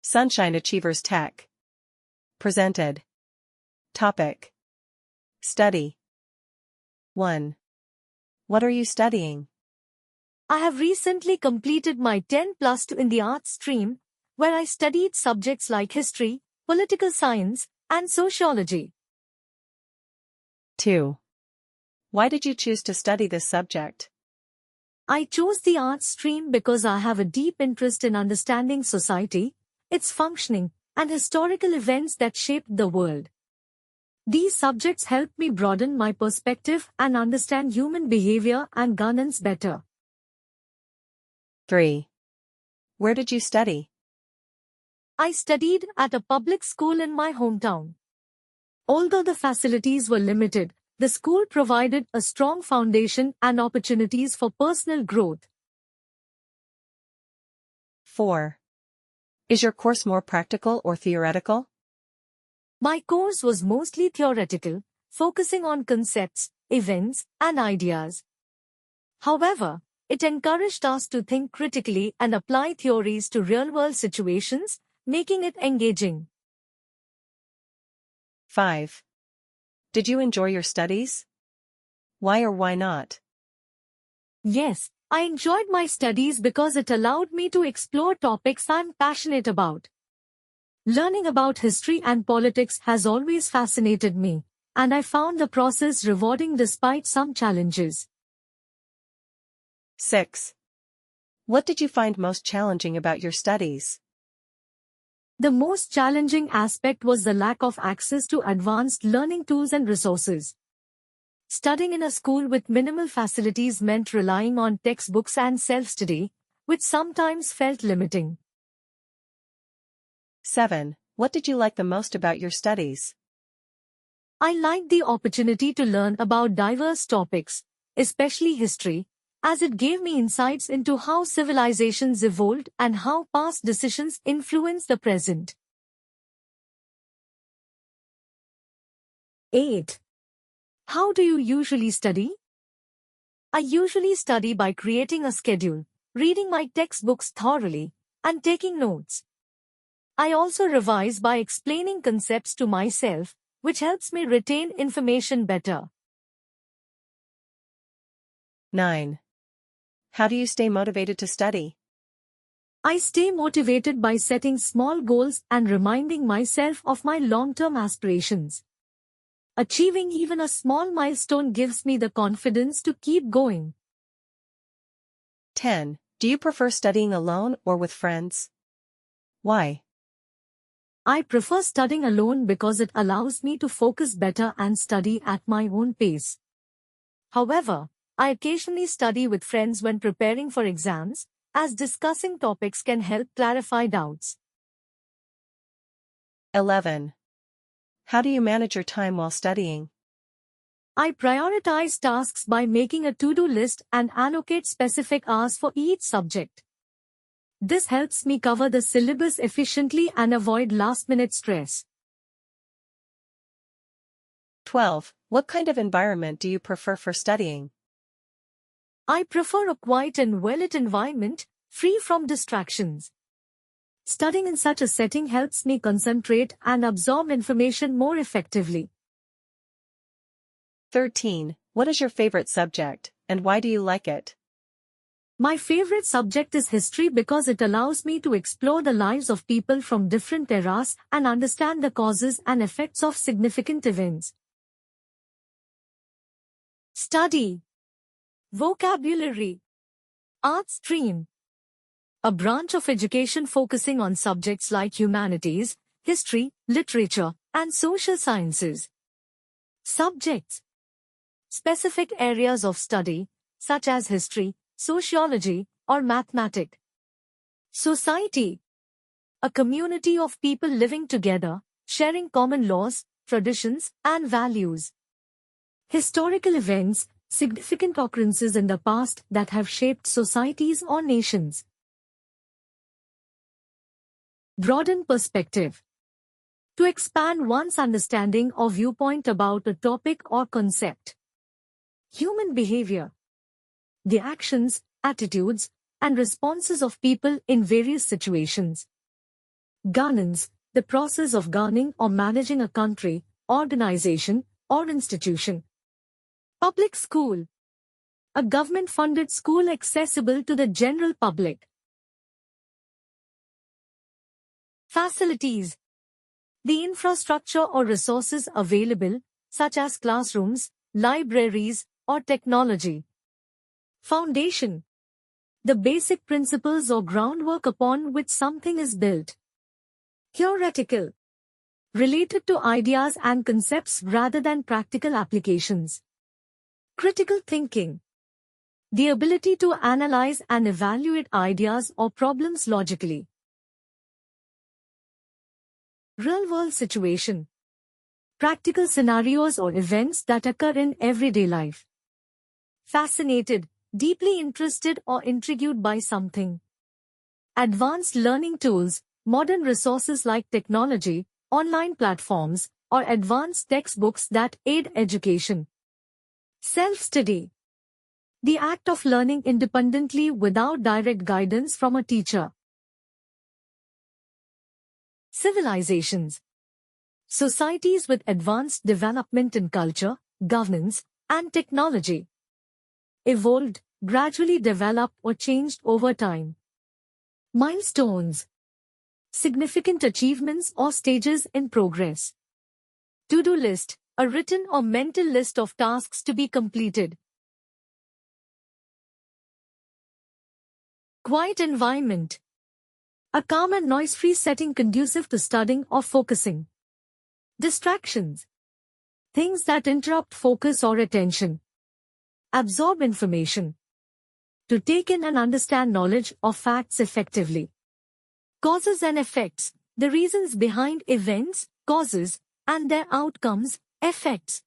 Sunshine Achievers Tech. Presented. Topic. Study. 1. What are you studying? I have recently completed my 10+2 in the arts stream, where I studied subjects like history, political science, and sociology. 2. Why did you choose to study this subject? I chose the arts stream because I have a deep interest in understanding society, its functioning, and historical events that shaped the world. These subjects help me broaden my perspective and understand human behavior and governance better. 3. Where did you study? I studied at a public school in my hometown. Although the facilities were limited, the school provided a strong foundation and opportunities for personal growth. 4. Is your course more practical or theoretical? My course was mostly theoretical, focusing on concepts, events, and ideas. However, it encouraged us to think critically and apply theories to real-world situations, making it engaging. 5. Did you enjoy your studies? Why or why not? Yes, I enjoyed my studies because it allowed me to explore topics I'm passionate about. Learning about history and politics has always fascinated me, and I found the process rewarding despite some challenges. 6. What did you find most challenging about your studies? The most challenging aspect was the lack of access to advanced learning tools and resources. Studying in a school with minimal facilities meant relying on textbooks and self-study, which sometimes felt limiting. 7. What did you like the most about your studies? I liked the opportunity to learn about diverse topics, especially history, as it gave me insights into how civilizations evolved and how past decisions influence the present. 8. How do you usually study? I usually study by creating a schedule, reading my textbooks thoroughly, and taking notes. I also revise by explaining concepts to myself, which helps me retain information better. 9. How do you stay motivated to study? I stay motivated by setting small goals and reminding myself of my long-term aspirations. Achieving even a small milestone gives me the confidence to keep going. 10. Do you prefer studying alone or with friends? Why? I prefer studying alone because it allows me to focus better and study at my own pace. However, I occasionally study with friends when preparing for exams, as discussing topics can help clarify doubts. 11. How do you manage your time while studying? I prioritize tasks by making a to-do list and allocate specific hours for each subject. This helps me cover the syllabus efficiently and avoid last-minute stress. 12. What kind of environment do you prefer for studying? I prefer a quiet and well-lit environment, free from distractions. Studying in such a setting helps me concentrate and absorb information more effectively. 13. What is your favorite subject, and why do you like it? My favorite subject is history because it allows me to explore the lives of people from different eras and understand the causes and effects of significant events. Study. Vocabulary. Art stream. A branch of education focusing on subjects like humanities, history, literature, and social sciences. Subjects. Specific areas of study, such as history, sociology, or mathematics. Society. A community of people living together, sharing common laws, traditions, and values. Historical events, significant occurrences in the past that have shaped societies or nations. Broaden perspective. To expand one's understanding or viewpoint about a topic or concept. Human behavior. The actions, attitudes, and responses of people in various situations. Governance, the process of governing or managing a country, organization, or institution. Public school, a government-funded school accessible to the general public. Facilities, the infrastructure or resources available, such as classrooms, libraries, or technology. Foundation, the basic principles or groundwork upon which something is built. Theoretical, related to ideas and concepts rather than practical applications. Critical thinking, the ability to analyze and evaluate ideas or problems logically. Real-world situation, practical scenarios or events that occur in everyday life. Fascinated, deeply interested or intrigued by something. Advanced learning tools, modern resources like technology, online platforms, or advanced textbooks that aid education. Self-study, the act of learning independently without direct guidance from a teacher. Civilizations, societies with advanced development in culture, governance, and technology. Evolved, gradually developed or changed over time. Milestones, significant achievements or stages in progress. To-do list, a written or mental list of tasks to be completed. Quiet environment, a calm and noise-free setting conducive to studying or focusing. Distractions, things that interrupt focus or attention. Absorb information, to take in and understand knowledge or facts effectively. Causes and effects, the reasons behind events, causes, and their outcomes, effects.